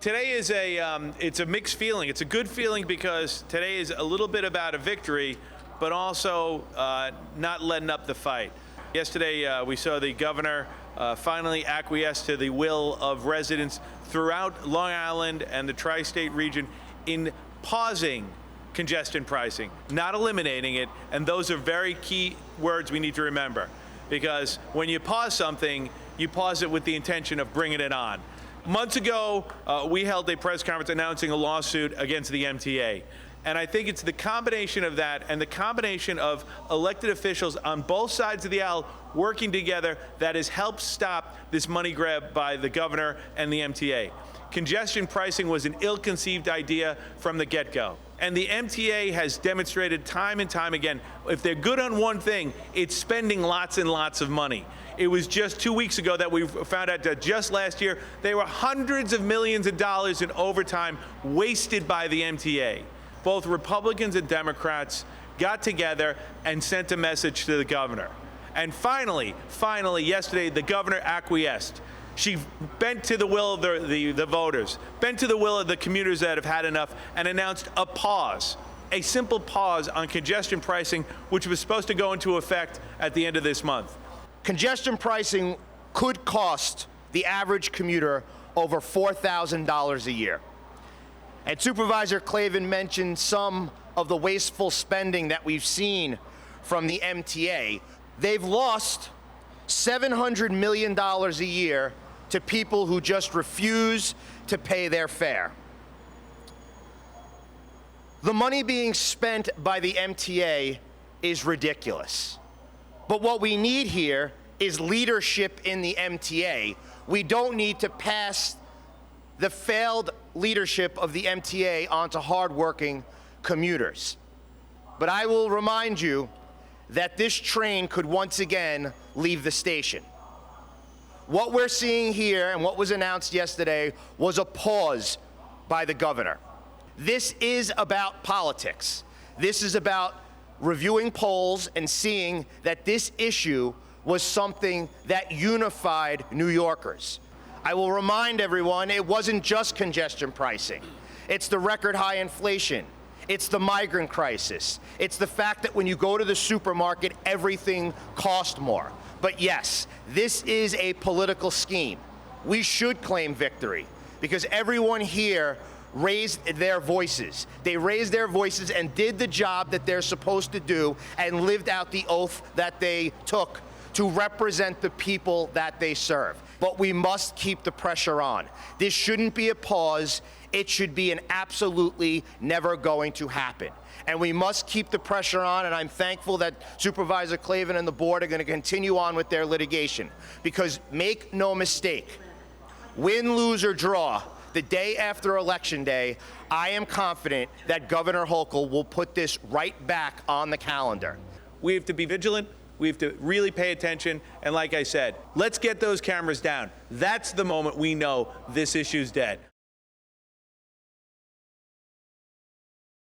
Today is it's a mixed feeling. It's a good feeling because today is a little bit about a victory, but also not letting up the fight. Yesterday, we saw the governor finally acquiesce to the will of residents throughout Long Island and the tri-state region in pausing congestion pricing, not eliminating it. And those are very key words we need to remember, because when you pause something, you pause it with the intention of bringing it on. Months ago, we held a press conference announcing a lawsuit against the MTA. And I think it's the combination of that and the combination of elected officials on both sides of the aisle working together that has helped stop this money grab by the governor and the MTA. Congestion pricing was an ill-conceived idea from the get-go. And the MTA has demonstrated time and time again, if they're good on one thing, it's spending lots and lots of money. It was just 2 weeks ago that we found out that just last year, there were hundreds of millions of dollars in overtime wasted by the MTA. Both Republicans and Democrats got together and sent a message to the governor. And finally, yesterday, the governor acquiesced. She bent to the will of the voters, bent to the will of the commuters that have had enough, and announced a pause, a simple pause on congestion pricing, which was supposed to go into effect at the end of this month. Congestion pricing could cost the average commuter over $4,000 a year. And Supervisor Klavan mentioned some of the wasteful spending that we've seen from the MTA. They've lost $700 million a year to people who just refuse to pay their fare. The money being spent by the MTA is ridiculous. But what we need here is leadership in the MTA. We don't need to pass the failed leadership of the MTA onto hardworking commuters. But I will remind you that this train could once again leave the station. What we're seeing here and what was announced yesterday was a pause by the governor. This is about politics. This is about reviewing polls and seeing that this issue was something that unified New Yorkers. I will remind everyone, it wasn't just congestion pricing. It's the record high inflation. It's the migrant crisis. It's the fact that when you go to the supermarket, everything costs more. But yes, this is a political scheme. We should claim victory because everyone here raised their voices. They raised their voices and did the job that they're supposed to do and lived out the oath that they took to represent the people that they serve. But we must keep the pressure on. This shouldn't be a pause. It should be an absolutely never going to happen. And we must keep the pressure on, and I'm thankful that Supervisor Klavan and the board are going to continue on with their litigation. Because make no mistake, win, lose, or draw, the day after Election Day, I am confident that Governor Hochul will put this right back on the calendar. We have to be vigilant. We have to really pay attention. And like I said, let's get those cameras down. That's the moment we know this issue's dead.